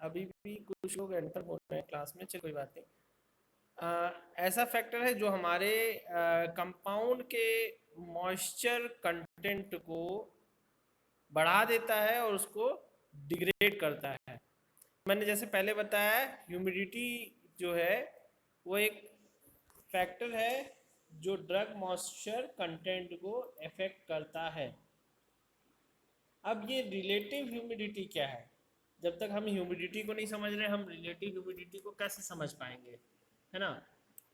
अभी भी कुछ लोग एंटर हो रहे हैं क्लास में, चल कोई बात नहीं। ऐसा फैक्टर है जो हमारे कंपाउंड के मॉइस्चर कंटेंट को बढ़ा देता है और उसको डिग्रेड करता है। मैंने जैसे पहले बताया, ह्यूमिडिटी जो है वो एक फैक्टर है जो ड्रग मॉइस्चर कंटेंट को अफेक्ट करता है। अब ये रिलेटिव ह्यूमिडिटी क्या है? जब तक हम ह्यूमिडिटी को नहीं समझ रहे, हम रिलेटिव ह्यूमिडिटी को कैसे समझ पाएंगे, है ना?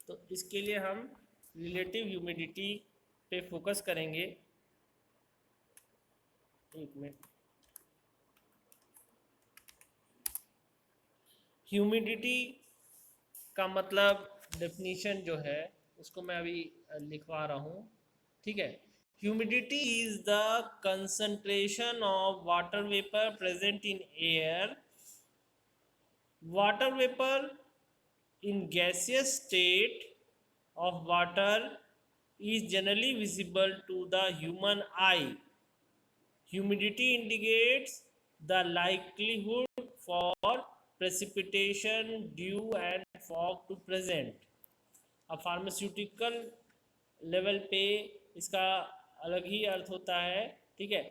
तो इसके लिए हम रिलेटिव ह्यूमिडिटी पे फोकस करेंगे। एक मिनट। ह्यूमिडिटी का मतलब डेफिनीशन जो है उसको मैं अभी लिखवा रहा हूँ, ठीक है। Humidity is the concentration of water vapour present in air. Water vapour in gaseous state of water is generally visible to the human eye. Humidity indicates the likelihood for precipitation, dew and fog to present. अब pharmaceutical level पे इसका अलग ही अर्थ होता है, ठीक है।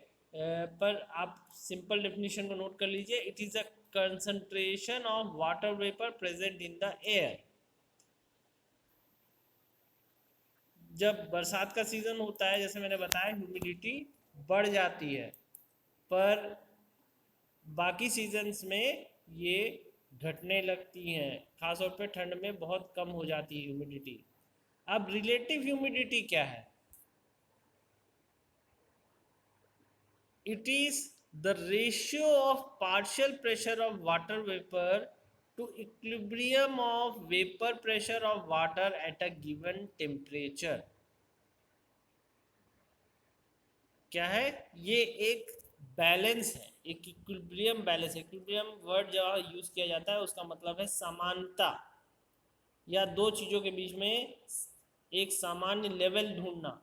पर आप सिंपल डेफिनेशन को नोट कर लीजिए। It is a concentration of water vapour present in the air. जब बरसात का सीज़न होता है, जैसे मैंने बताया, ह्यूमिडिटी बढ़ जाती है, पर बाकी सीजन्स में ये घटने लगती हैं। खासतौर पे ठंड में बहुत कम हो जाती है ह्यूमिडिटी। अब रिलेटिव ह्यूमिडिटी क्या है? It is the ratio of partial pressure of water vapour to equilibrium of vapour pressure of water at a given temperature. क्या है ये? एक बैलेंस है, एक इक्विलिब्रियम बैलेंस। इक्विलिब्रियम वर्ड जहाँ यूज किया जाता है उसका मतलब है समानता, या दो चीज़ों के बीच में एक सामान्य लेवल ढूंढना,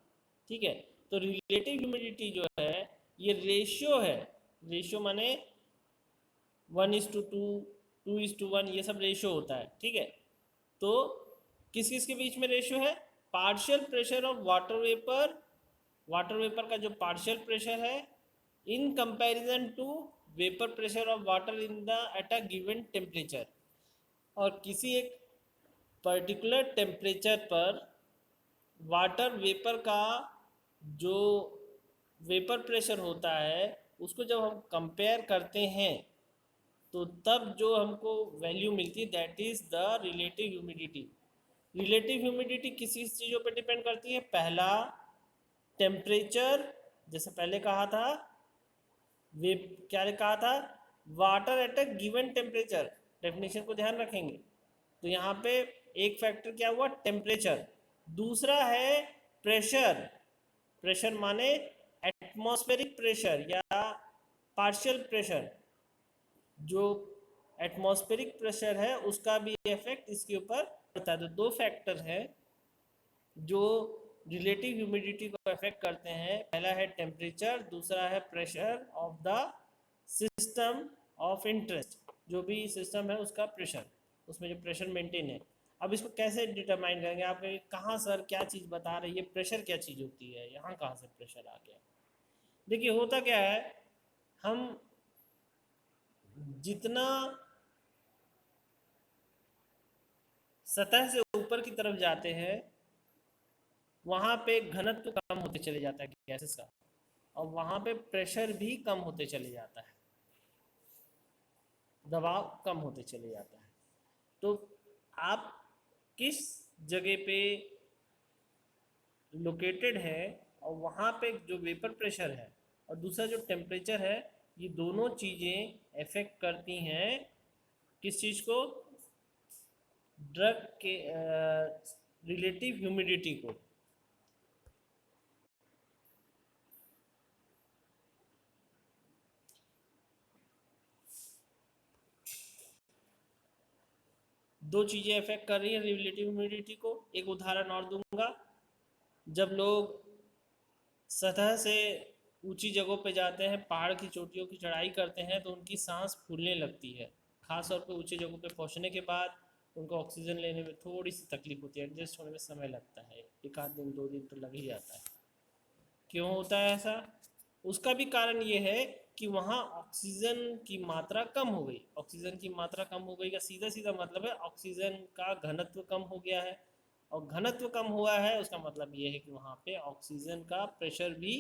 ठीक है। तो रिलेटिव ह्यूमिडिटी जो है ये रेशियो है। रेशियो माने 1:2, 2:1, ये सब रेशियो होता है, ठीक है। तो किस किस के बीच में रेशियो है? Partial pressure of water vapour का जो पार्शियल प्रेशर है in comparison to vapour pressure of water in the at a given temperature. और किसी एक पर्टिकुलर टेम्परेचर पर वाटर वेपर का जो वेपर प्रेशर होता है उसको जब हम कंपेयर करते हैं तो तब जो हमको वैल्यू मिलती है that is the relative humidity. Relative humidity किस किस चीज़ों पर डिपेंड करती है? पहला, टेम्परेचर, जैसे पहले कहा था, वे क्या कहा था? Water at a given temperature. Definition को ध्यान रखेंगे तो यहाँ पे एक फैक्टर क्या हुआ? टेम्परेचर। दूसरा है प्रेशर। प्रेशर माने एटमॉस्फेरिक प्रेशर या पार्शियल प्रेशर। जो एटमॉस्फेरिक प्रेशर है उसका भी इफेक्ट इसके ऊपर पड़ता है। तो दो फैक्टर है जो रिलेटिव ह्यूमिडिटी को अफेक्ट करते हैं। पहला है टेम्परेचर, दूसरा है pressure of the system of interest. जो भी सिस्टम है उसका प्रेशर, उसमें जो प्रेशर मेंटेन है। अब इसको कैसे डिटरमाइन करेंगे? आप कहेंगे कहाँ सर क्या चीज़ बता रही है, प्रेशर क्या चीज़ होती है, यहाँ कहाँ से प्रेशर आ गया? देखिए होता क्या है, हम जितना सतह से ऊपर की तरफ जाते हैं वहाँ पे घनत्व कम होते चले जाता है गैसेस का, और वहाँ पे प्रेशर भी कम होते चले जाता है, दबाव कम होते चले जाता है। तो आप किस जगह पे लोकेटेड है और वहाँ पे जो वेपर प्रेशर है और दूसरा जो टेम्परेचर है, ये दोनों चीज़ें अफेक्ट करती हैं किस चीज़ को? ड्रग के रिलेटिव ह्यूमिडिटी को। दो चीज़ें अफेक्ट कर रही है रिलेटिव ह्यूमिडिटी को। एक उदाहरण और दूंगा। जब लोग सतह से ऊंची जगहों पे जाते हैं, पहाड़ की चोटियों की चढ़ाई करते हैं, तो उनकी सांस फूलने लगती है। खास तौर पे ऊंचे जगहों पे पहुंचने के बाद उनको ऑक्सीजन लेने में थोड़ी सी तकलीफ होती है, एडजस्ट होने में समय लगता है, 1 आध दिन 2 दिन तो लग ही जाता है। क्यों होता है ऐसा? उसका भी कारण ये है कि वहाँ ऑक्सीजन की मात्रा कम हो गई। ऑक्सीजन की मात्रा कम हो गई का सीधा सीधा मतलब है ऑक्सीजन का घनत्व कम हो गया है, और घनत्व कम हुआ है उसका मतलब ये है कि वहाँ पे ऑक्सीजन का प्रेशर भी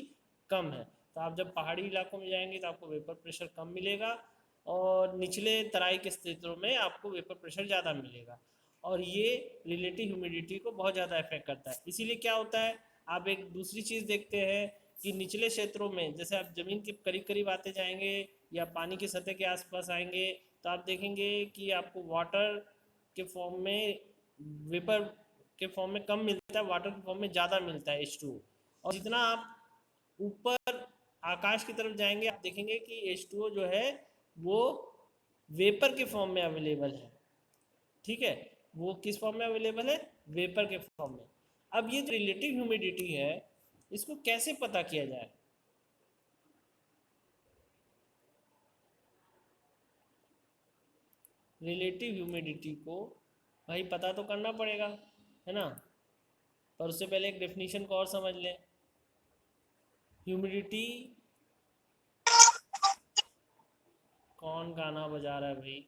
कम है। तो आप जब पहाड़ी इलाकों में जाएंगे तो आपको वेपर प्रेशर कम मिलेगा, और निचले तराई के क्षेत्रों में आपको वेपर प्रेशर ज़्यादा मिलेगा, और ये रिलेटिव ह्यूमिडिटी को बहुत ज़्यादा इफेक्ट करता है। इसीलिए क्या होता है, आप एक दूसरी चीज़ देखते हैं कि निचले क्षेत्रों में जैसे आप ज़मीन के करीब करीब आते जाएंगे या पानी की सतह के आसपास आएंगे तो आप देखेंगे कि आपको वाटर के फॉर्म में, वेपर के फॉर्म में कम मिलता है, वाटर के फॉर्म में ज़्यादा मिलता है H2। और जितना आप ऊपर आकाश की तरफ जाएंगे आप देखेंगे कि H2O जो है वो वेपर के फॉर्म में अवेलेबल है। ठीक है, वो किस फॉर्म में अवेलेबल है? वेपर के फॉर्म में। अब ये जो रिलेटिव ह्यूमिडिटी है इसको कैसे पता किया जाए? रिलेटिव ह्यूमिडिटी को भाई पता तो करना पड़ेगा, है ना? पर उससे पहले एक डेफिनेशन को और समझ लें। ह्यूमिडिटी, कौन गाना बजा रहा है भाई?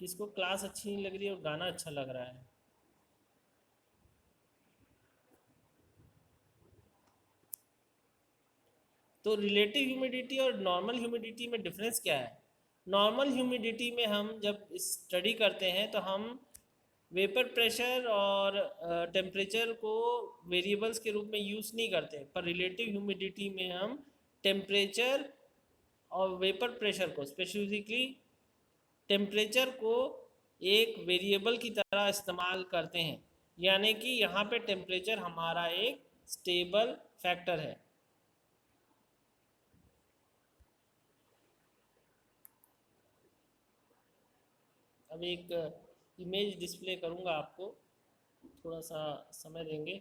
किसको क्लास अच्छी नहीं लग रही है और गाना अच्छा लग रहा है? तो रिलेटिव ह्यूमिडिटी और नॉर्मल ह्यूमिडिटी में डिफरेंस क्या है? नॉर्मल ह्यूमिडिटी में हम जब स्टडी करते हैं तो हम वेपर प्रेशर और टेम्परेचर को वेरिएबल्स के रूप में यूज़ नहीं करते, पर रिलेटिव ह्यूमिडिटी में हम टेम्परेचर और वेपर प्रेशर को, स्पेसिफिकली टेम्परेचर को एक वेरिएबल की तरह इस्तेमाल करते हैं। यानी कि यहाँ पे टेम्परेचर हमारा एक स्टेबल फैक्टर है। अब एक इमेज डिस्प्ले करूँगा आपको, थोड़ा सा समय देंगे।